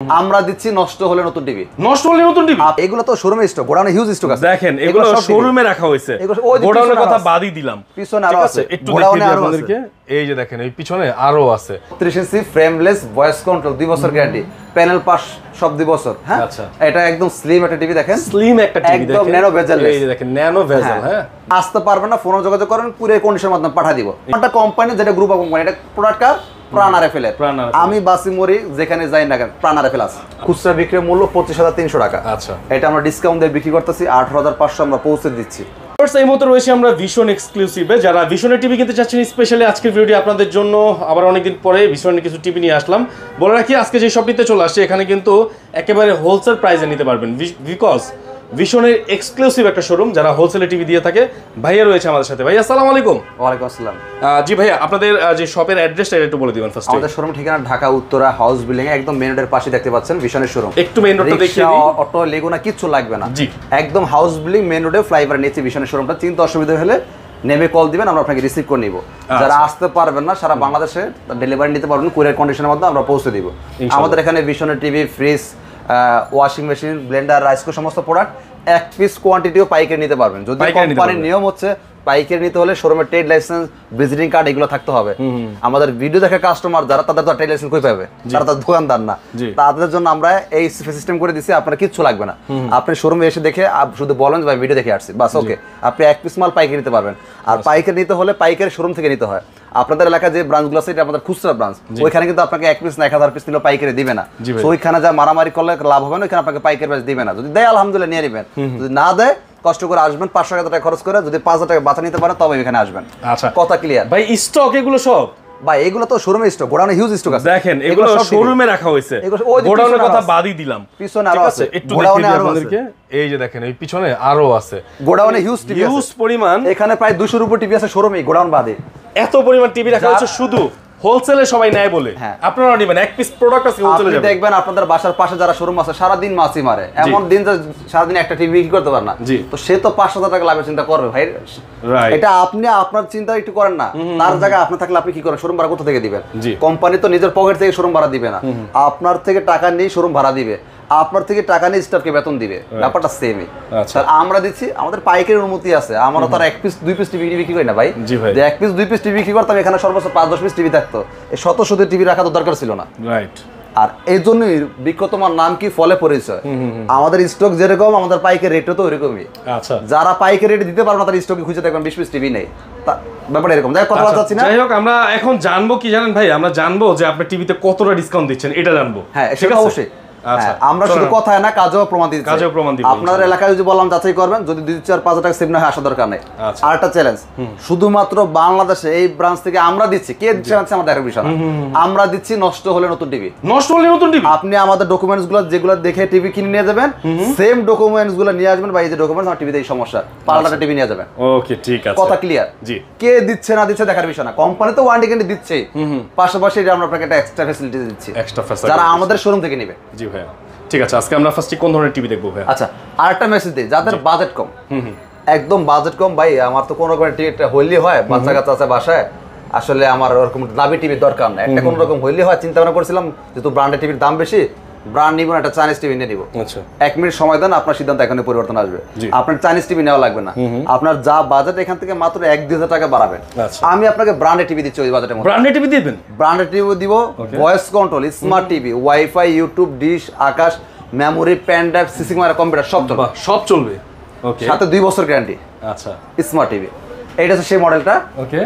আমরা দিচ্ছি নষ্ট হলে নতুন টিভি। নষ্ট হলে নতুন টিভি? এগুলো তো শোরুমে স্টক, গোডাউনে হিউজ স্টক আছে। দেখেন এগুলো শোরুমে রাখা হয়েছে, গোডাউনের কথা বাদই দিলাম। পিছনে আরো আছে, একটু দেখিয়ে দিই আপনাদেরকে। এই যে দেখেন এই পিছনে আরো আছে। 30 ইঞ্চি ফ্রেমলেস ভয়েস কন্ট্রোল 2 বছর গ্যারান্টি, প্যানেল পাস সব 2 বছর। হ্যাঁ আচ্ছা, এটা একদম স্লিম একটা টিভি। দেখেন স্লিম একটা টিভি, একদম ন্যানো ভেজেল। এই যে দেখেন ন্যানো ভেজেল। হ্যাঁ আসতে পারবেন না, ফোনে যোগাযোগ করেন, পুরো কন্ডিশনের মাধ্যমে পাঠিয়ে দিব। একটা কোম্পানি যেটা গ্রুপ অফ কোম্পানি, এটা প্রোডাক্টটা প্রাণ আরএফএল এর। আমি বাসি মরি যেখানে যাই না কেন প্রাণ আরএফএল আছে। খুচরা বিক্রি মূল্য 25,300 টাকা। আচ্ছা, এটা আমরা ডিসকাউন্ট দিয়ে বিক্রি করতেছি 18,500 আমরা পৌঁছে দিচ্ছি। এই মুহূর্তে রয়েছে আমরা ভিশন এক্সক্লুসিভে। যারা ভিশনের টিভি কিনতে চাচ্ছেন, স্পেশালি আজকের ভিডিওটি আপনাদের জন্য। আবার অনেকদিন পরে ভিশনের কিছু টিভি নিয়ে আসলাম। বলে রাখি আজকে যে শপটিতে চলে আসছে এখানে কিন্তু একেবারে হোলসেল প্রাইসে নিতে পারবেন, বিকজ ভিশনের এক্সক্লুসিভ একটা শোরুম যারা হোলসেলে টিভি দিয়ে থাকে। ভাইয়া রয়েছে আমাদের সাথে। ভাইয়া আসসালামু আলাইকুম। ওয়ালাইকুম আসসালাম। জি ভাইয়া, আপনাদের যে শপের অ্যাড্রেসটা একটু বলে দিবেন ফার্স্ট। আমাদের শোরুম ঠিকানা ঢাকা উত্তরা হাউস বিল্ডিং এ একদম মেইন রোডের পাশে দেখতে পাচ্ছেন ভিশনের শোরুম। একটু মেইন রোডটা দেখিয়ে দিই। অটো লেগুনা কিচ্ছু লাগবে না, জি একদম হাউস বিল্ডিং মেইন রোডে ফ্লাইওভার নিচে ভিশনের শোরুমটা। চিন্তা অসুবিধা হলে নেমে কল দিবেন, আমরা আপনাকে রিসিভ করে নিব। যারা আসতে পারবেন না সারা বাংলাদেশে ডেলিভারি নিতে পারবেন, কুরিয়ার কন্ডিশনের মধ্যে আমরা পৌঁছে দিব। আমাদের এখানে ভিশনের TV, fridge, washing machine, blender, rice cooker সমস্ত প্রোডাক্ট এক পিস কোয়ান্টিটিও পাইকারি নিতে পারবেন। যদি কোম্পানির নিয়ম হচ্ছে পাইকারি নিতে হলে শোরুমের ট্রেড লাইসেন্স, ভিজিটিং কার্ড এগুলো থাকতে হবে। আমাদের ভিডিও দেখে কাস্টমার যারা, তাদের তো ট্রেড লাইসেন্স কই পাবে, তারা তো দোকানদার না। তাদের জন্য আমরা এই সিস্টেম করে দিছি, আপনার কিচ্ছু লাগবে না। আপনি শোরুমে এসে দেখে শুধু বলেন ভাই ভিডিও দেখে আসছি, বাস ওকে, আপনি এক পিস মাল পাইকারি নিতে পারবেন। আর পাইকারি নিতে হলে পাইকারি শোরুম থেকে নিতে হয়। আপনাদের এলাকায় যে ব্রাঞ্চগুলো আছে এটা আমাদের খুচরা ব্রাঞ্চ, ওইখানে কিন্তু আপনাকে এক পিস না 1000 পিস নিলেও পাইকারি দিবে না। ওইখানে যা মারামারি করলে লাভ হবে না, ওইখানে আপনাকে পাইকারি প্রাইস দিবে না। যদি দেয় আলহামদুলিল্লাহ নিয়ে নেবেন, যদি না দেয় কষ্ট করে আসবেন, 500 টাকা খরচ করে, যদি 5000 টাকা বাঁচা নিতে পারেন তবে এখানে আসবেন। আচ্ছা, কথা ক্লিয়ার ভাই? স্টক এগুলো সব ভাই, এগুলো তো শোরুমে স্টক, গোডাউনে হিউজ স্টক আছে। দেখেন এগুলো শোরুমে রাখা হয়েছে, গোডাউনের কথা বাদই দিলাম। পিছনে আরো আছে, একটু দেখিয়ে দিই আপনাদেরকে। এই যে দেখেন এই পিছনে আরো আছে, গোডাউনে হিউজ টিভি আছে, হিউজ পরিমাণ। এখানে প্রায় 200 এর উপর টিভি আছে শোরুমে, গোডাউন বাদে। এত পরিমাণ টিভি রাখা হয়েছে শুধু হোলসেলে সবাই নেয় বলে। আপনারা নেবেন এক পিস প্রোডাক্ট আছে হোলসেলে যাবে। দেখবেন আপনাদের বাসার পাশে যারা শোরুম আছে সারা দিন মাছি মারে, এমন দিন যে সারা দিন একটা টিভি বিক্রি করতে পারে না, তো সে তো 5,000 টাকা লাভের চিন্তা করবে ভাই। এটা আপনি আপনার চিন্তা একটু করেন না। তার জায়গায় আপনি থাকলে আপনি কি করেন? শোরুম ভাড়া কোথা থেকে দিবেন? কোম্পানি তো নিজের পকেট থেকে শোরুম ভাড়া দিবে না, আপনার থেকে টাকা নিয়ে শোরুম ভাড়া দিবে, আপনার থেকে টাকা নিয়ে স্টাফকে বেতন দিবে, ব্যাপারটা সেমই। আমরা দিচ্ছি, আমাদের পাইকারি অনুমতি আছে। আমরা তো আর এক পিস 2 পিস টিভি বিক্রি করি না ভাই। যে এক পিস 2 পিস টিভি বিক্রি করতাম এখানে সর্বোচ্চ 5-10 পিস টিভি থাকতো, এই শত শত টিভি রাখা তো দরকার ছিল না। রাইট। আর এই জন্যই বিখ্যাতমার নাম কি ফলে পরিচয়। আমাদের স্টক যেরকম আমাদের পাইকারি রেটও তো ওইরকমই। আচ্ছা, যারা পাইকারি রেট দিতে পারবে না তার স্টকে খুঁজে দেখবেন 20 পিস টিভি নেই, ব্যাপারটা এরকম। যাই কথা বলতে চাচ্ছি না। যাই হোক, আমরা এখন জানবো কি জানেন ভাই, আমরা জানবো যে আপনি টিভিতে কতটা ডিসকাউন্ট দিচ্ছেন, এটা জানবো। হ্যাঁ সেটা অবশ্যই। আমরা শুধু কথায় না, কাজেও প্রমাণ দিচ্ছি। আপনাদের এলাকায় যদি বললাম যাচাই করবেন, যদি 2-4-5 টাকা সেভ না হয় আসা দরকার নেই। আর একটা চ্যালেঞ্জ, শুধুমাত্র বাংলাদেশে এই ব্রাঞ্চ থেকে আমরা দিচ্ছি, কে দিচ্ছে আমার দেখার বিষয় না, আমরা দিচ্ছি নষ্ট হলে নতুন টিভি। নষ্ট হলে নতুন টিভি আপনি আমাদের ডকুমেন্টস গুলো যেগুলো দেখে টিভি কিনে নিয়ে যাবেন, সেম ডকুমেন্টস গুলো নিয়ে আসবেন। ভাই এই যে ডকুমেন্টস, আমার টিভিতে এই সমস্যা, পাল্টাটা টিভি নিয়ে যাবেন। ওকে ঠিক আছে, কথা ক্লিয়ার। জি, কে দিচ্ছে না দিচ্ছে দেখার বিষয় না, কোম্পানি তো ওয়ারেন্টি গ্যারান্টি দিচ্ছে, পাশাপাশি এটা আমরা আপনাকে একটা এক্সট্রা ফ্যাসিলিটি দিচ্ছি যারা আমাদের শোরুম থেকে নেবে। জি ভাই ঠিক আছে, আজকে আমরা ফার্স্টে কোন ধরনের টিভি দেখবো ভাই? আচ্ছা, আরেকটা মেসেজ দিই, যাদের বাজেট কম, একদম বাজেট কম, ভাই আমার তো কোনো রকম টিভি হইলে হয়, বাচ্চা কাচ্চা আছে বাসায়, আসলে আমার ওরকম দামি টিভির দরকার না, একটা কোনো রকম হইলে হয়। চিন্তা ভাবনা করছিলাম যেহেতু ব্র্যান্ডের টিভির দাম বেশি, ব্র্যান্ড নিব না, একটা চাইনিজ টিভি নিয়ে নিব। আচ্ছা, 1 মিনিট সময় দেন, আপনার সিদ্ধান্ত এখনই পরিবর্তন আসবে। আপনার চাইনিজ টিভি নেওয়া লাগবে না, আপনার যা বাজেট এখান থেকে মাত্র 1-2 হাজার টাকা বাড়াবেন। আমি আপনাকে ব্র্যান্ডের টিভি দিচ্ছি ওই বাজেটের মধ্যে। ব্র্যান্ডের টিভি দিবেন? ব্র্যান্ডের টিভি দিব, voice control, smart TV, WiFi, YouTube, dish, Akash, memory, pen drive, CC camera, computer সব চলবে। সব চলবে, ওকে, সাথে 2 বছর গ্যারান্টি। আচ্ছা, স্মার্ট টিভি এইটা হচ্ছে সেই মডেলটা।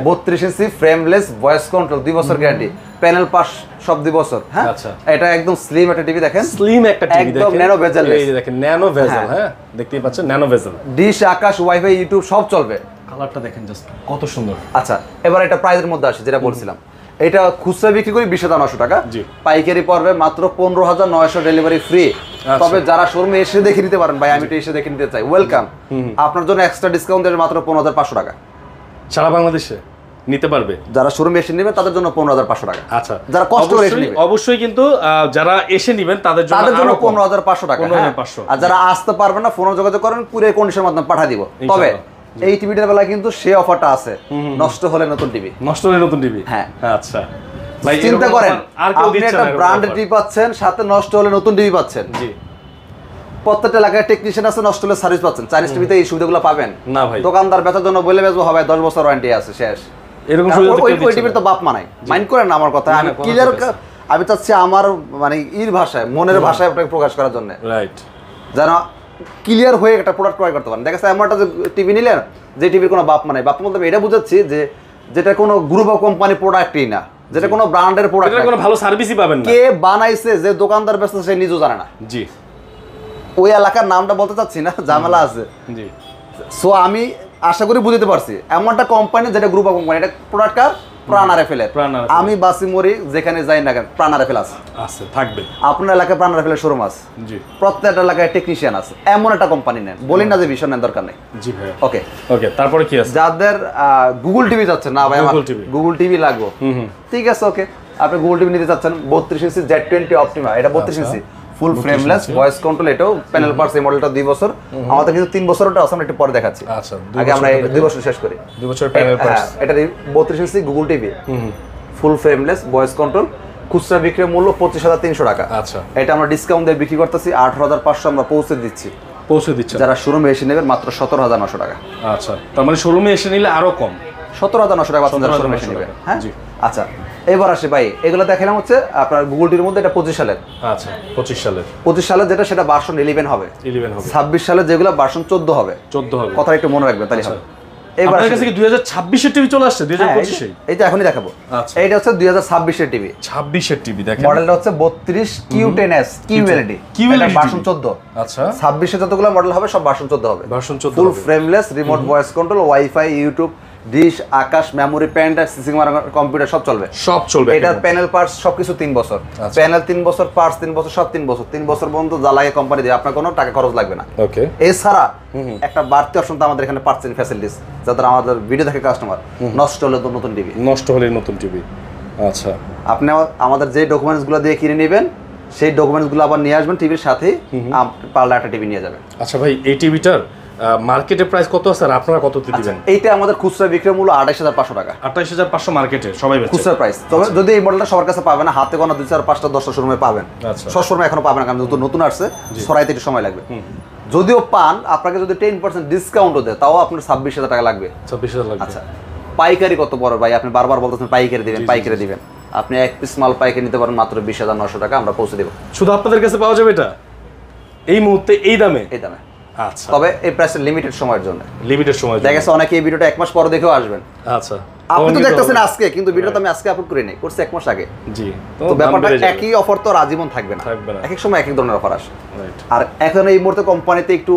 32 ইঞ্চি ফ্রেমলেস ভয়েস কন্ট্রোল, 2 বছর গ্যারান্টি, প্যানেল পাস সব 2 বছর। হ্যাঁ আচ্ছা, এটা একদম স্লিম একটা টিভি। দেখেন স্লিম একটা টিভি, একদম ন্যানো ভেজেল। এই যে দেখেন ন্যানো ভেজেল, হ্যাঁ দেখতেই পাচ্ছেন ন্যানো ভেজেল। ডিশ, আকাশ, ওয়াইফাই, ইউটিউব সব চলবে। কালারটা দেখেন জাস্ট কত সুন্দর। আচ্ছা, এবার এটা প্রাইসের মধ্যে আসে, যেটা বলছিলাম, এটা খুচরা বিক্রি করি 20,900 টাকা, পাইকারি পড়বে মাত্র 15,900, ডেলিভারি ফ্রি। তবে যারা শোরুমে এসে দেখে নিতে পারেন, ভাই আমি তো এসে দেখে নিতে চাই, ওয়েলকাম, আপনার জন্য এক্সট্রা ডিসকাউন্ট দেবে মাত্র 15,500 টাকা। সারা বাংলাদেশে নিতে পারবে, যারা শোরুমে এসে নেবে তাদের জন্য 15,500 টাকা। আচ্ছা, যারা কষ্ট করে এসে নেবে অবশ্যই, কিন্তু যারা এসে নেবেন তাদের জন্য 15,500 টাকা। আর যারা আসতে পারবেন না, ফোনে যোগাযোগ করেন, পুরো কন্ডিশনের মাধ্যমে পাঠিয়ে দিব। তবে এই টিভিটার বেলা কিন্তু সে অফারটা আছে, নষ্ট হলে নতুন টিভি। নষ্ট হলে নতুন টিভি, হ্যাঁ আচ্ছা চিন্তা করেন আপনি একটা ব্র্যান্ডেড টিভি পাচ্ছেন, সাথে নষ্ট হলে নতুন টিভি পাচ্ছেন। জি, প্রত্যেকটা এলাকায় টেকনিশিয়ান আছে, নষ্ট হলে সার্ভিস পাচ্ছেন। চাইনিজ টিভিতে এই সুবিধাগুলো পাবেন না ভাই। দোকানদার বেচার জন্য বলে বেচবো, হবে 10 বছর ওয়ারেন্টি আছে, শেষ। এরকম সুবিধা তো ওই টিভির তো বাপ মানাই, মাইন্ড করেন না আমার কথা। আমি ক্লিয়ার, আমি চাচ্ছি আমার মানে ভাষায়, মনের ভাষায় ওটাকে প্রকাশ করার জন্য, রাইট, যেন ক্লিয়ার হয়ে একটা প্রোডাক্ট ক্রয় করতে পারেন। দেখা যাচ্ছে এমন একটা টিভি নিলেন যে টিভির কোনো বাপ মানাই। বাপ বলতে এটা বুঝাচ্ছি যে যেটা কোনো গ্রুপ অফ কোম্পানি প্রোডাক্টই না, যেটা কোনো ব্র্যান্ডের প্রোডাক্ট, এটা কোনো ভালো সার্ভিসই পাবেন না। কে বানাইছে, যে দোকানদার ব্যস্ত সে নিজেও জানে না। জি, ওই এলাকার নামটা বলতে চাচ্ছি না, ঝামেলা আছে। জি, সো আমি আশা করি বুঝতে পারছি এমন একটা কোম্পানি যেটা গ্রুপ অফ কোম্পানি, এটা প্রোডাক্ট কার প্রাণ আরএফএল। আমি বাসি মরি যেখানে যাই না কেন প্রাণ আরএফএল আছে, থাকবে। আপনার এলাকায় প্রাণ আরএফএল শোরুম আছে, জি, প্রত্যেকটা এলাকায় টেকনিশিয়ান আছে। এমন একটা কোম্পানি নেন, বলি না যে ভীষণ নেন, দরকার নেই। জি ভাই, ওকে ওকে। তারপরে কি আছে? যাদের গুগল টিভি যাচ্ছে না ভাই, আমার গুগল টিভি লাগবে, ঠিক আছে, ওকে। আপনি গুগল টিভি নিতে চাচ্ছেন 32 ইঞ্চি Z20 অপটিমা, এটা 32 ইঞ্চি ফুল ফ্রেমলেস ভয়েস কন্ট্রোল, এটাও প্যানেল পার্টস। এই মডেলটা 2 বছর, আমাদের কিন্তু 3 বছরটা আছে, আমরা একটু পরে দেখাচ্ছি। আচ্ছা, আগে আমরা 2 বছর শেষ করি। 2 বছর প্যানেল পার্টস, এটা 32 inch Google TV full frameless voice control, খুচরা বিক্রি মূল্য 25,300 টাকা। আচ্ছা, এটা আমরা ডিসকাউন্ট দিয়ে বিক্রি করতেছি 18,500, আমরা পৌঁছে দিচ্ছি। যারা শোরুমে এসে নেবেন মাত্র 17,900 টাকা। আচ্ছা, তার মানে শোরুমে এসে নিলে আরো কম, 17,900 টাকা যারা শোরুমে এসে নেবেন। হ্যাঁ, আচ্ছা, এবার আসে ভাই, এগুলো দেখালাম হচ্ছে আপনার গুগল টিভির মধ্যে। এটা 25 সালের। আচ্ছা, 25 সালের যেটা, সেটা ভার্সন 11 হবে। 26 সালে যেগুলো ভার্সন 14 হবে। কথা একটু মনে রাখবেন, তাহলে হবে। এবার আপনার কাছে কি 2026 এর টিভি চলে আসছে? 2025 এ এইটা এখনই দেখাবো। আচ্ছা, এইটা হচ্ছে 2026 এর টিভি। 26 এর টিভি দেখেন, মডেলটা হচ্ছে 32 Q10s QLED, এটা ভার্সন 14। আচ্ছা, 26 এ যতগুলো মডেল হবে সব ভার্সন 14 হবে। Version 14 full frameless, remote voice control, WiFi, YouTube, dish, Akash, memory, pendrive, সিসিং কম্পিউটার সব চলবে, এটার প্যানেল পার্টস সবকিছু 3 বছর, প্যানেল 3 বছর, পার্টস 3 বছর, সব 3 বছর। 3 বছর পর্যন্ত যা লাগে কোম্পানি দিয়ে, আপনার কোনো টাকা খরচ লাগবে না। ওকে, এছাড়া একটা বাড়তি অপশন তো আমাদের এখানে পার্টস এন্ড ফ্যাসিলিটিস, যাদের আমাদের ভিডিও দেখে কাস্টমার, নষ্ট হলে তো নতুন টিভি, নতুন টিভি। আচ্ছা, আপনি আমাদের যে ডকুমেন্টসগুলো দিয়ে কিনে নেবেন, সেই ডকুমেন্টসগুলো আবার নিয়ে আসবেন টিভির সাথেই, পারলে একটা টিভি নিয়ে যাবেন। আচ্ছা ভাই, এই টিভিটার মার্কেটের প্রাইস কত আছে আর আপনারা কত দিবেন? এইটা আমাদের খুচরা বিক্রয় মূল্য 28,500 টাকা। 28,500 মার্কেটে সবাই বেচে, খুচরা প্রাইস। তবে যদি এই মডেলটা সবার কাছে পাবেন না, হাতে গোনা 2, 4, 5টা 10টা শোরুমে পাবেন। সব শোরুমে এখনো পাবেন না, কারণ নতুন আসছে, ছড়াইতে একটু সময় লাগবে। যদিও পান, আপনাকে যদি 10% ডিসকাউন্টও দেয়, তাও আপনার 26,000 টাকা লাগবে। 26,000 লাগবে। আচ্ছা, পাইকারি কত বড় ভাই, আপনি বারবার বলতেছেন পাইকারি দিবেন, আপনি এক পিস মাল পাইকারি নিতে পারেন মাত্র 20,900 টাকা, আমরা পৌঁছে দেব। শুধু আপনাদের কাছে পাওয়া যাবে এটা এই মুহূর্তে, এই দামে? আচ্ছা, তবে এই প্রাইসটা লিমিটেড সময়ের জন্য। দেখা গেছে অনেকে এই ভিডিওটা 1 মাস পরে দেখেও আসবেন। আচ্ছা, আপনি তো দেখতেছেন আজকে, কিন্তু ভিডিওটা আমি আজকে আপলোড করি নাই, করছি 1 মাস আগে। জি, তো ব্যাপারটা একই অফার তো আজীবন থাকবে না, এক এক সময় এক এক ধরনের অফার আসে। আর এখন এই মুহূর্তে কোম্পানিতে একটু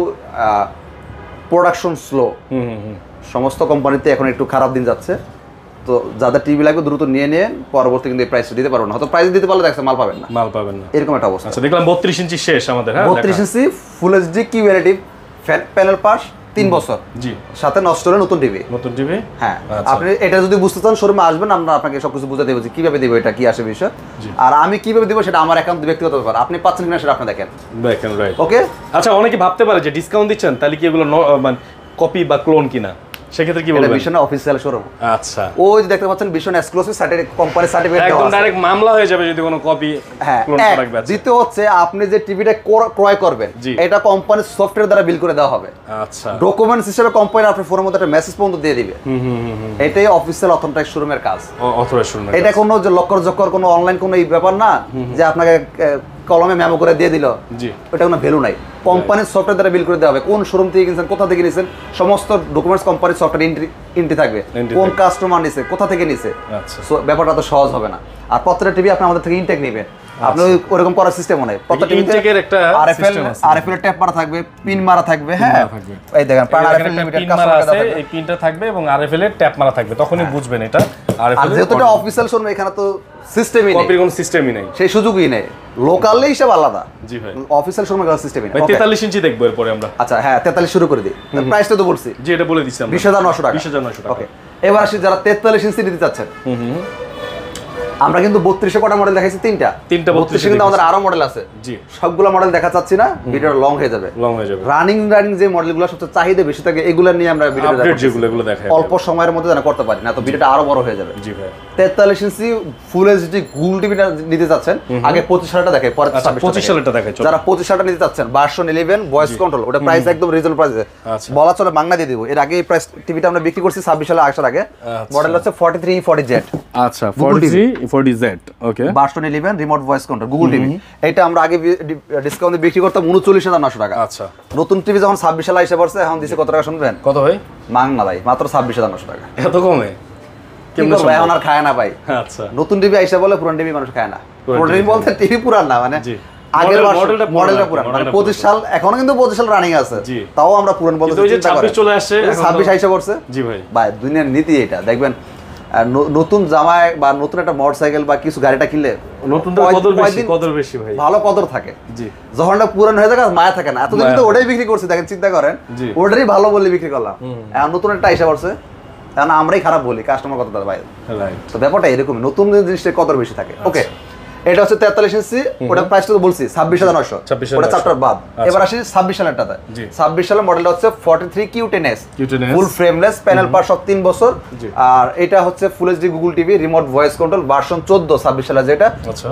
প্রোডাকশন স্লো, সমস্ত কোম্পানিতে এখন একটু খারাপ দিন যাচ্ছে। তো যাদের টিভি লাগবে দ্রুত নিয়ে নিন, পরবর্তী কিন্তু এই প্রাইস দিতে পারবো না, হয়তো প্রাইস দিতে পারলে দেখছেন মাল পাবেন না, এরকম একটা অবস্থা। আচ্ছা, দেখলাম 32 ইঞ্চি শেষ আমাদের। হ্যাঁ, 32 inch full HD QLED panel পাস, 3 বছর, জি, সাথে নষ্ট হলে নতুন টিভি। হ্যাঁ, আপনি এটা যদি বুঝতে চান শোরুমে আসবেন, আমরা আপনাকে সবকিছু বুঝাতে দেবো যে কিভাবে দিব, এটা কি আসে বিষয়, আর আমি কিভাবে দিব সেটা আমার একান্ত ব্যক্তিগত ব্যাপার। আপনি পাচ্ছেন কিনা সেটা আপনি দেখেন, রাইট? ওকে। আচ্ছা, অনেকে ভাবতে পারে যে ডিসকাউন্ট দিচ্ছেন, তাহলে কি এগুলো মানে কপি বা ক্লোন কিনা, সেক্ষেত্রে কি বলবেন? ভীষণ অফিসিয়াল শোরুম। আচ্ছা, ওই যে দেখতে পাচ্ছেন ভীষণ এক্সক্লুসিভ কোম্পানি সার্টিফিকেট, একদম ডাইরেক্ট মামলা হয়ে যাবে যদি কোনো কপি ক্লোন প্রোডাক্ট বেচে। দ্বিতীয় হচ্ছে আপনি যে টিভিটা ক্রয় করবেন, এটা কোম্পানির সফটওয়্যার দ্বারা বিল করে দেওয়া হবে। আচ্ছা, ডকুমেন্টস হিসেবে কোম্পানি আপনার ফোনের মধ্যে একটা মেসেজ পর্যন্ত দিয়ে দিবে। এটাই অফিসিয়াল অথরাইজড শোরুমের কাজ। এটা কোনো যে লক্কর কোনো অনলাইন কোনো এই ব্যাপার না যে আপনাকে কলমে মেমো করে দিয়ে দিল, ওটা কোনো ভ্যালু নাই। কোম্পানির সফটওয়্যার দ্বারা বিল করে দেওয়া হবে, কোন শোরুম থেকে কিনেছেন, কোথা থেকে নিয়েছেন, সমস্ত ডকুমেন্টস কোম্পানির সফটওয়্যার এন্ট্রি থাকবে, কোন কাস্টমার নিছে, কোথা থেকে নিছে। সো ব্যাপারটা তো সহজ হবে না। আর প্রত্যেকটা টিভি আপনি আমাদের থেকে ইনটেক নেবেন, আপনি ওরকম করার সিস্টেমও নেই। প্রত্যেকটা ইনটেকের একটা আরএফএল ট্যাপ মারা থাকবে, পিন মারা থাকবে। হ্যাঁ, এই দেখেন আরএফএল লিমিটেড কাস্টমার আছে, এই পিনটা থাকবে এবং আরএফএল এর ট্যাপ মারা থাকবে, তখনই বুঝবেন এটা আরএফএল। যেহেতু এটা অফিশিয়াল শোরুম, এখানে তো সিস্টেমই নেই, কপির কোনো সিস্টেমই নেই, সেই সুযোগই নেই। লোকালে হিসাব আলাদা। জি ভাই, অফিশিয়াল শোরুমে কোনো সিস্টেমই নেই। 43 ইঞ্চি দেখবো এরপরে আমরা। আচ্ছা, হ্যাঁ, 43 শুরু করে দিই। প্রাইসটা তো বলছি, জি, এটা বলে দিছি আমরা, 20,900 টাকা। 20,900 টাকা। ওকে, এবার আসি যারা 43 ইঞ্চি নিতে চাচ্ছেন, আমরা কিন্তু 32 কটা মডেল দেখাইছি, তিনটা 32 কিন্তু আমাদের আরো মডেল আছে। জি, সবগুলো মডেল দেখা চাচ্ছি না, ভিডিওটা লং হয়ে যাবে। রানিং যে মডেলগুলো সবচেয়ে চাহিদা বেশি থাকে এগুলো নিয়ে আমরা ভিডিওটা দেখাই, অল্প সময়ের মধ্যে যেন করতে পারি, না তো ভিডিওটা আরো বড় হয়ে যাবে। জি ভাই, 43 ইঞ্চি ফুল এইচডি গুগল টিভিটা নিতে চাচ্ছেন, আগে 25 সালটা দেখাই, পরে 25 সালটা দেখাই। যারা 25 সালটা নিতে চাচ্ছেন ভার্সন 11 ভয়েস কন্ট্রোল, ওটা প্রাইস একদম রিজনেবল প্রাইসে বলা চলে, মাগনা দিয়ে দিব। এর আগে এই প্রাইস টিভিটা আমরা বিক্রি করছি 26 সালে আসার আগে। মডেল হচ্ছে 4340Z। আচ্ছা, 4340Z, okay, version 11 remote voice control Google TV. এটা আমরা আগে ডিসকাউন্টে বিক্রি করতাম 39,900 টাকা। আচ্ছা, নতুন টিভি যখন 26 সালে এসে পড়ছে, এখন দিছে কত টাকা শুনবেন? কত ভাই? মাগনা ভাই, মাত্র 26,900 টাকা। এত কমে কেমনে ভাই? এখন আর খায় না ভাই। আচ্ছা, নতুন টিভি আইসা বলে পুরান টিভি মানুষ খায় না। পুরান টিভি বলতে টিভি পুরান না, মানে আগের মডেলটা পুরান, মানে 25 সাল, এখনো কিন্তু 25 সাল রানিং আছে, তাও আমরা পুরান বলতে চিন্তা করি। 26 চলে আসছে, 26 আইসা পড়ছে। জি ভাই, ভাই দুনিয়ার নীতি এটা দেখবেন। নতুন জামায় বা নতুন একটা মোটরসাইকেল বা কিছু গাড়িটা কিনলে নতুনটা কদর বেশি ভাই, ভালো কদর থাকে। জি, যখন এটা পুরান হয়ে যায় মায়া থাকে না। এতদিন তো ওটাই বিক্রি করছি, দেখেন চিন্তা করেন, ওটারই ভালো বলে বিক্রি করলাম। এখন নতুন একটা আইসা পড়ছে, কারণ আমরাই খারাপ বলি, কাস্টমার কথা ভাই। তো ব্যাপারটা এরকম, নতুন জিনিসটা কদর বেশি থাকে। ওকে, এটা হচ্ছে 43 ইঞ্চি, ওটা প্রাইসটা তো বলছি 26,900, ওটা চ্যাপ্টার বাদ। এবার আসি 26 সালেরটাতে। 26 সালের মডেলটা হচ্ছে 43Q10S, ফুল ফ্রেমলেস, প্যানেল পার সব 3 বছর। আর এটা হচ্ছে ফুল HD Google TV remote voice control, version 14 26 সালে, যেটা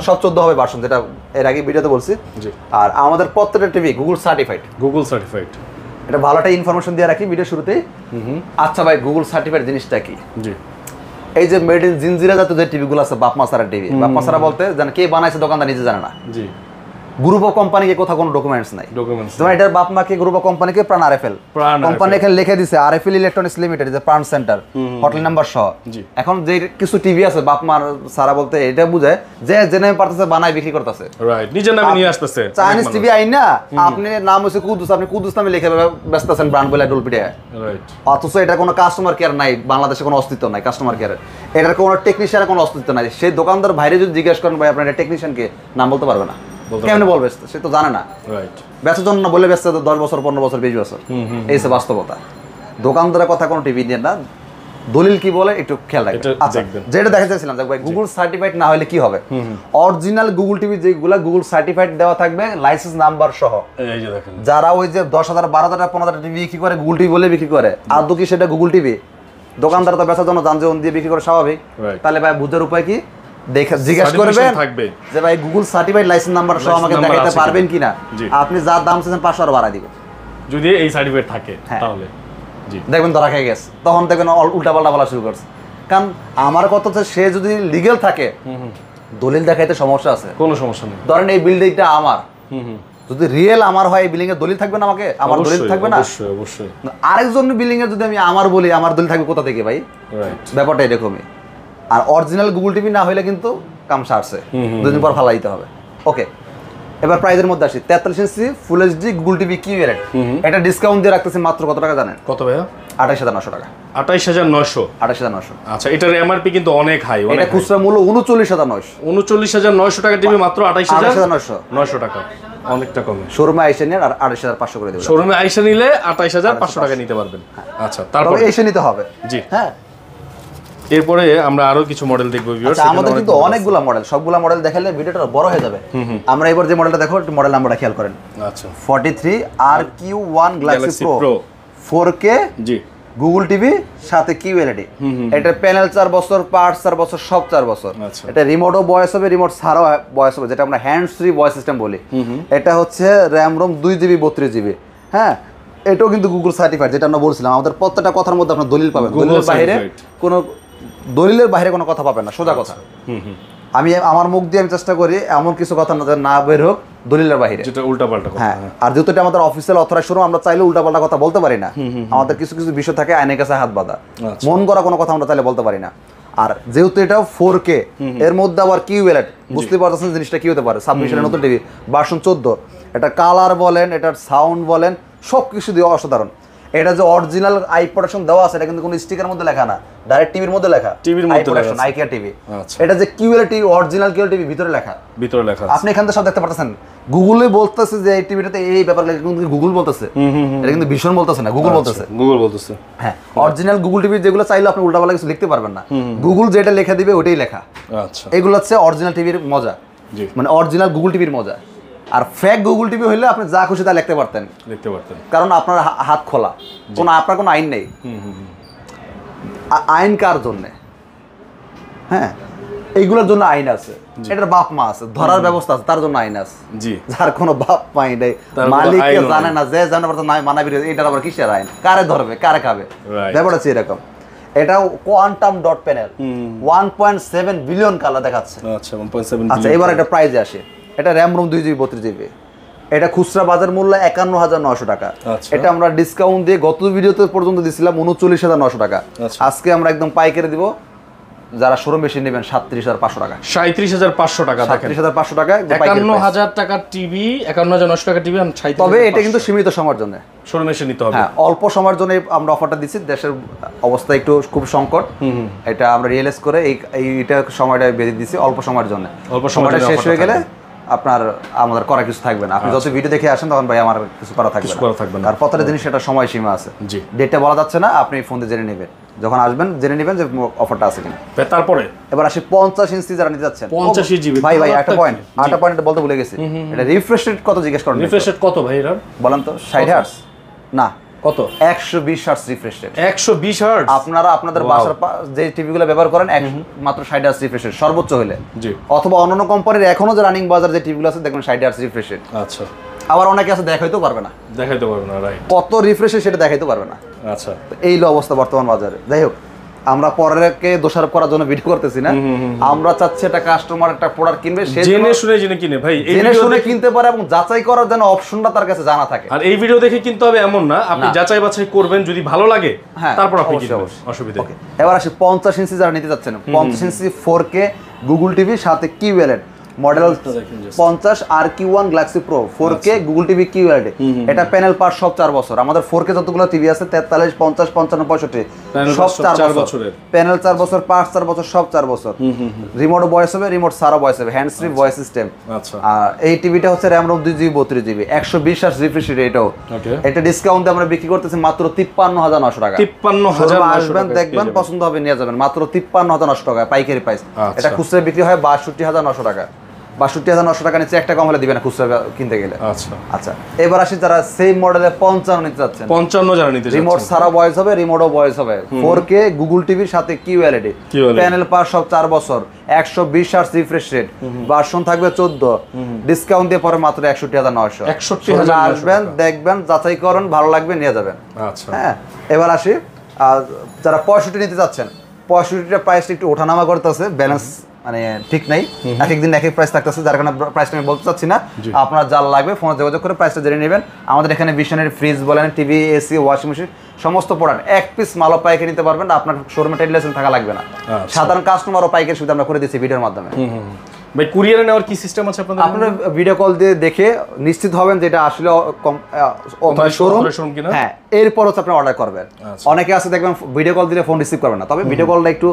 সব 14 হবে ভার্সন, যেটা এর আগে ভিডিওতে বলছি। আর আমাদের প্রত্যেকটা টিভি গুগল সার্টিফাইড। এটা ভালো একটা ইনফরমেশন দিয়ে রাখি ভিডিও শুরুতেই। আচ্ছা ভাই, গুগল সার্টিফাইড জিনিসটা কি? জি, এই যে মেড ইন জিনজিরা জাতীয় যে টিভিগুলো আছে, বাপমা সারা টিভি, বাপমা সারা বলতে জানে কে বানাইছে, দোকানদার নিজে জানে না। জি, গ্রুপ অফ কোম্পানিকে কোথাও কোনো ডকুমেন্টস নাই। যেমন এটার বাপমাকে গ্রুপ অফ কোম্পানিকে প্রাণ আরএফএল কোম্পানি এখানে লিখে দিছে, আরএফএল ইলেকট্রনিক্স লিমিটেড, যে প্রাণ সেন্টার, হোটেল নাম্বার সহ। এখন যে কিছু টিভি আছে বাপমার সারা বলতে এটা বুঝায় যে জেনে পারতেছে বানায় বিক্রি করতেছে, রাইট, নিজের নামে নিয়ে আসতেছে। চাইনিজ টিভি আই না, আপনি নাম হচ্ছে কুদুস, আপনি কুদুস নামে লিখে ব্যস্তাছেন ব্র্যান্ড বলে ডলপিটে, রাইট। অথচ এটা কোনো কাস্টমার কেয়ার নাই, বাংলাদেশে কোনো অস্তিত্ব নাই কাস্টমার কেয়ারের, এটার কোনো টেকনিশিয়ানের কোনো অস্তিত্ব নাই। সেই দোকানদার বাইরে যদি জিজ্ঞেস করেন ভাই আপনার টেকনিশিয়ানকে, নাম বলতে পারবে না, কেমনে বলবে? সে তো জানে না, রাইট। বেচার জন্য না বলে বেচতে 10 বছর 15 বছর 20 বছর, এই সে বাস্তবতা। দোকানদারের কথা কোনো টিভি নিয়ে না, দলিল কি বলে একটু খেয়াল রাখবেন। আচ্ছা, যেটা দেখা যাচ্ছিলাম ভাই, গুগল সার্টিফাইড না হলে কি হবে? অরিজিনাল গুগল টিভি যেগুলা গুগল সার্টিফাইড দেওয়া থাকবে, লাইসেন্স নাম্বার সহ। এই যে দেখেন, যারা ওই যে 10,000 12,000 15,000 টিভি বিক্রি করে, গুগল টিভি বলে বিক্রি করে, আদৌ কি সেটা গুগল টিভি? দোকানদার তো বেচার জন্য যানজীবন দিয়ে বিক্রি করে, স্বাভাবিক। তাহলে ভাই বুঝার উপায় কি? জিজ্ঞেস করবেন যে ভাই গুগল সার্টিফাইড লাইসেন্স নাম্বার সহ আমাকে দেখাতে পারবেন কিনা? আপনি যা দাম চাইছেন 500 আরো বাড়ায় দিবেন, যদি এই সার্টিফিকেট থাকে। তাহলে দেখবেন ধরা খেয়ে গেছে, তখন দেখবেন উল্টাপাল্টা বলা শুরু করছে। কারণ আমার কথা হচ্ছে, সে যদি লিগ্যাল থাকে, দলিল দেখাইতে সমস্যা আছে? কোনো সমস্যা নেই। ধরেন এই বিল্ডিংটা আমার, যদি রিয়েল আমার হয়, এই বিল্ডিং এর দলিল থাকবে না? আমাকে আমার দলিল থাকবে না? অবশ্যই অবশ্যই। আরেকজন বিল্ডিং এর যদি আমি আমার বলি, আমার দলিল থাকবে কোথা থেকে ভাই? ব্যাপারটা এরকমই। আর অরিজিনাল গুগল টিভি না হলে কিন্তু কাম সারছে, দুদিন পর ফালাই দিতে হবে। ওকে, এবার প্রাইজের মধ্যে আসি। 43 inch full HD Google TV QLED, এটা ডিসকাউন্ট দিয়ে রাখতেছি মাত্র কত টাকা জানেন? কত ভাইয়া? 28,900 টাকা। 28,900? 28,900। আচ্ছা, এটার এমআরপি কিন্তু অনেক হাই, এটা খুচরা মূল্য 39,900। 39,900 টাকা টিভি মাত্র 28,900 টাকা, অনেকটা কমে। শোরুমে আইসা নিয়ে আর 28,500 করে দেবেন। শোরুমে আইসা নিলে 28,500 টাকা নিতে পারবেন। আচ্ছা, তারপর এসে নিতে হবে। জি, হ্যাঁ। এরপরে আমরা আরো কিছু মডেল দেখব ভিউয়ার্স। আমাদের কিন্তু অনেকগুলো মডেল, সবগুলো মডেল দেখালে ভিডিওটা বড় হয়ে যাবে। আমরা এবার যে মডেলটা দেখো, মডেল নাম্বারটা খেয়াল করেন। আচ্ছা, 43RQ1 গ্যালাক্সি প্রো 4K, জি, গুগল টিভি সাথে কিউএলইডি। এটা প্যানেল 4 বছর, পার্টস 4 বছর, সব 4 বছর। এটা রিমোটও ভয়েস হবে, রিমোট ছাড়াও ভয়েস হবে, যেটা আমরা হ্যান্ডস ফ্রি ভয়েস সিস্টেম বলি। এটা হচ্ছে র্যাম রোম 2GB 32GB। হ্যাঁ, এটাও কিন্তু গুগল সার্টিফাইড, যেটা আমরা বলছিলাম। আমাদের প্রত্যেকটা কথার মধ্যে আপনার দলিল পাবেন, দলিলের বাইরে কোনো, দলিলের বাইরে কোনো কথা পাবেন না, সোজা কথা। আমি আমার মুখ দিয়ে আমি চেষ্টা করি এমন কিছু কথা না বের হোক দলিলের বাইরে, যেটা উল্টাপাল্টা কথা। হ্যাঁ, আর যেহেতু এটা আমাদের অফিসিয়াল অথরাইজ শোরুম, আমরা চাইলে উল্টাপাল্টা কথা বলতে পারি না। আমাদের কিছু কিছু বিষয় থাকে আইনের কাছে হাত বাঁধা, মন করা কোনো কথা আমরা চাইলে বলতে পারি না। আর যেহেতু এটাও 4K, এর মধ্যে আবার কিউএলইডি, বুঝতে পারছেন জিনিসটা কি হতে পারে। 26 সালের নতুন টিভি, ভার্সন 14। এটা কালার বলেন, এটার সাউন্ড বলেন, সব কিছু দিয়ে অসাধারণ। এটা যে অরিজিনাল আই প্রোটেকশন দেওয়া আছে এটা কিন্তু কোনো স্টিকারের মধ্যে লেখা না, ডাইরেক্ট টিভির মধ্যে লেখা, টিভির মধ্যে লেখা আইকিয়া টিভি। এটা যে QL TV, original QL TV ভিতরে লেখা, আপনি এখান থেকে সব দেখতে পাচ্ছেন। গুগলে বলতেছে যে এই টিভিটাতে এই ব্যাপার লেখা, কিন্তু গুগল বলতেছে, এটা কিন্তু ভীষণ বলতেছে না, গুগল বলতেছে। হ্যাঁ, অরিজিনাল গুগল টিভি যেগুলো চাইলে আপনি উল্টাপাল্টা কিছু লিখতে পারবেন না, গুগল যেটা লেখা দিবে ওটাই লেখা। আচ্ছা, এগুলো হচ্ছে অরিজিনাল টিভির মজা, মানে অরিজিনাল গুগল টিভির মজা। আর ফেক গুগল টিভি হইলে আপনি যা খুশি তা লিখতে পারতেন, কারণ আপনার হাত খোলা, আপনার কোনো আইন নেই। আইন কার জন্য? হ্যাঁ, এইগুলোর জন্য আইন আছে, এটার বাপ মা আছে, ধরার ব্যবস্থা আছে, তার জন্য আইন আছে। যার কোনো বাপ মাই নেই, মালিককে জানে না, যে জানে মানাবি, এটার আবার কিসের আইন? কারে ধরবে, কারে খাবে? ব্যাপারটা হচ্ছে এরকম। এটা quantum dot panel 1.7 billion colour দেখাচ্ছে। আচ্ছা, এবার একটা প্রাইজে আসে। এটা র্যাম রোম 2GB 32GB, এটা খুচরা বাজার মূল্য 51,900 টাকা। এটা আমরা ডিসকাউন্ট দিয়ে গত ভিডিওতে পর্যন্ত দিছিলাম 39,900 টাকা। আজকে আমরা একদম পাইকারি দিব, যারা শোরুম বেশি নেবেন 37,500 টাকা। 37,500 টাকা, 37,500 টাকা। 51,000 টাকার টিভি, 51,900 টাকা টিভি। তবে এটা কিন্তু সীমিত সময়ের জন্য শোরুমে এসে নিতে হবে। হ্যাঁ, অল্প সময়ের জন্য আমরা অফারটা দিচ্ছি। দেশের অবস্থা একটু খুব সংকট, এটা আমরা রিয়েলাইজ করে এইটা সময়টা বেঁধে দিচ্ছি অল্প সময়ের জন্য। অল্প সময়টা শেষ হয়ে গেলে আপনার আমাদের করা কিছু থাকবে না। আপনি যত ভিডিও দেখে আসেন তখন ভাই আমার কিছু করা থাকবে না। আর প্রত্যেকটা জিনিস সেটা সময় সীমা আছে, ডেটটা বলা যাচ্ছে না, আপনি ফোন দিয়ে জেনে নেবেন, যখন আসবেন জেনে নেবেন যে অফারটা আছে কিনা। তারপরে এবার আসি 50 ইঞ্চি যারা নিতে যাচ্ছেন। 50 জিবি ভাই একটা পয়েন্ট বলতে ভুলে গেছি, এটা রিফ্রেশ রেট কত জিজ্ঞেস করেন? রিফ্রেশ রেট কত ভাই এর? বলেন তো। 60 হার্টজ না, কত? 120 হার্টজ রিফ্রেশ রেট। 120 হার্টজ। আপনারা আপনাদের বাসার যে টিভিগুলো ব্যবহার করেন মাত্র 60 হার্টজ রিফ্রেশ রেট সর্বোচ্চ হলে, অথবা অন্যান্য কোম্পানির এখনো যে রানিং বাজার যে টিভিগুলো আছে দেখবেন 60 হার্টজ রিফ্রেশ রেট। আচ্ছা, আবার অনেকে আছে দেখাইতেও পারবে না, রাইট, কত রিফ্রেশ সেটা দেখাইতে পারবে না। আচ্ছা, এই হলো অবস্থা বর্তমান বাজারে। যাই হোক, আমরা পরেরকে দোষারোপ করার জন্য ভিডিও করতেছি না, আমরা চাচ্ছি একটা কাস্টমার একটা প্রোডাক্ট কিনবে, সে জেনে শুনে কিনে ভাই, জেনে শুনে কিনতে পারে এবং যাচাই করার জন্য অপশনটা তার কাছে জানা থাকে। আর এই ভিডিও দেখে কিনতে হবে এমন না, আপনি যাচাই বাছাই করবেন, যদি ভালো লাগে তারপর আপনি কিনবেন, অসুবিধা নেই। এবার আসি 50 ইঞ্চি যারা নিতে যাচ্ছেন, 50 ইঞ্চি 4K গুগল টিভি সাথে QLED model 50 RQ1 Galaxy pro 4K Google TV QLED. এটা প্যানেল পার সব 4 বছর। আমাদের 4K যতগুলো টিভি আছে 43, 50, 55, 65 সব 4 বছরের প্যানেল, 4 বছর, পার্টস 4 বছর, সব 4 বছর। রিমোট ভয়েস হবে, রিমোট সারা ভয়েস হবে, হ্যান্ডস ফ্রি ভয়েস সিস্টেম। আচ্ছা, আর এই টিভিটা হচ্ছে RAM ROM 2GB 32GB, 120 hertz refresh rate. এটাও এটা ডিসকাউন্টে আমরা বিক্রি করতেছি মাত্র 53,900 টাকা। 53,900 আসবেন, দেখবেন, পছন্দ হবে, নিয়ে যাবেন, মাত্র 53,900 টাকা পাইকারি প্রাইস। এটা খুচরা বিক্রি হয় 62,900 টাকা। 62,900 টাকা নিচে একটা কম হলে দিবেন না খুচরা কিনতে গেলে। আচ্ছা, এবার আসি যারা সেম মডেলের 55 নিতে যাচ্ছেন। 55 যারা নিতে যাচ্ছেন, রিমোট সারা ভয়েস হবে, রিমোটও ভয়েস হবে, 4K গুগল টিভির সাথে কিউএলইডি, প্যানেল পার সব 4 বছর, 120 হার্টজ রিফ্রেশ রেট, ভার্সন থাকবে 14, ডিসকাউন্ট দিয়ে পরে মাত্র 61,900। 61,000 আসবেন, দেখবেন, যাচাই করুন, ভালো লাগবে, নিয়ে যাবেন। আচ্ছা, হ্যাঁ, এবার আসি যারা 65 নিতে যাচ্ছেন। 65টা প্রাইসটা একটু ওঠানামা করতেছে, ব্যালেন্স মানে ঠিক নাই, এক একদিন এক এক প্রাইস থাকতেছে, যার কারণে প্রাইসটা আমি বলতে চাচ্ছি না। আপনার যা লাগবে ফোনে যোগাযোগ করে প্রাইসটা জেনে নেবেন। আমাদের এখানে ভিশনের ফ্রিজ বলেন, টিভি, এসি, ওয়াশিং মেশিন সমস্ত প্রোডাক্ট এক পিস মালও পাইকারি নিতে পারবেন, আপনার শোরুমে ট্রেড লাইসেন্স থাকা লাগবে না। সাধারণ কাস্টমারও পাইকারি সুবিধা আমরা করে দিচ্ছি ভিডিওর মাধ্যমে। ভাই, কুরিয়ারে নেওয়ার কি সিস্টেম আছে আপনাদের? আপনারা ভিডিও কল দিয়ে দেখে নিশ্চিত হবেন যে এটা আসলে শোরুম কিনা। হ্যাঁ, এরপর হচ্ছে আপনি অর্ডার করবেন। অনেকে আছে দেখবেন ভিডিও কল দিলে ফোন রিসিভ করবেন না, তবে ভিডিও কলটা একটু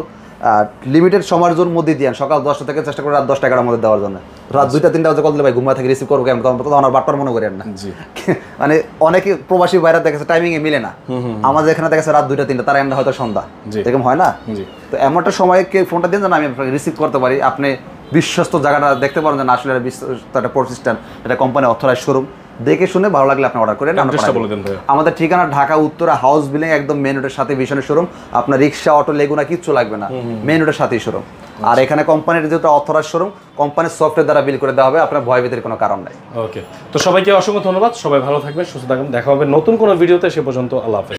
লিমিটেড সময়ের জন্য মধ্যে দিয়েন, সকাল 10টা থেকে চেষ্টা করে রাত 10টা 11টার মধ্যে দেওয়ার জন্য। রাত 2টা 3টা বাজে কল দিলে ভাই ঘুমা থেকে রিসিভ করবো কেমন, তখন আর বাটপার মনে করেন না। মানে অনেকে প্রবাসী বাইরে দেখেছে টাইমিং এ মিলে না, আমাদের এখানে দেখেছে রাত 2টা 3টা, তার এমন হয়তো সন্ধ্যা, এরকম হয় না। তো এমন একটা সময়কে ফোনটা দিন যেন আমি আপনাকে রিসিভ করতে পারি, আপনি বিশ্বস্ত জায়গাটা দেখতে পারেন যে না আসলে একটা প্রতিষ্ঠান, এটা কোম্পানি অথরাইজ শোরুম, দেখে শুনে ভালো লাগলে আপনি অর্ডার করেন। আমাদের ঠিকানা ঢাকা উত্তরা হাউস বিল্ডিং, একদম মেন রোডের সাথে ভিশনের শোরুম। আপনার রিক্সা, অটো, লেগুনা কিচ্ছু লাগবে না, মেন রোডের সাথেই শোরুম। আর এখানে কোম্পানির যেহেতু অথরাইজ শোরুম, কোম্পানির সফটওয়্যার দ্বারা বিল করে দেওয়া হবে, আপনার ভয় ভীতির কোনো কারণ নাই। ওকে, তো সবাইকে অসংখ্য ধন্যবাদ, সবাই ভালো থাকবেন, সুস্থ থাকবেন, দেখা হবে নতুন কোনো ভিডিওতে, সে পর্যন্ত আল্লাহ হাফেজ।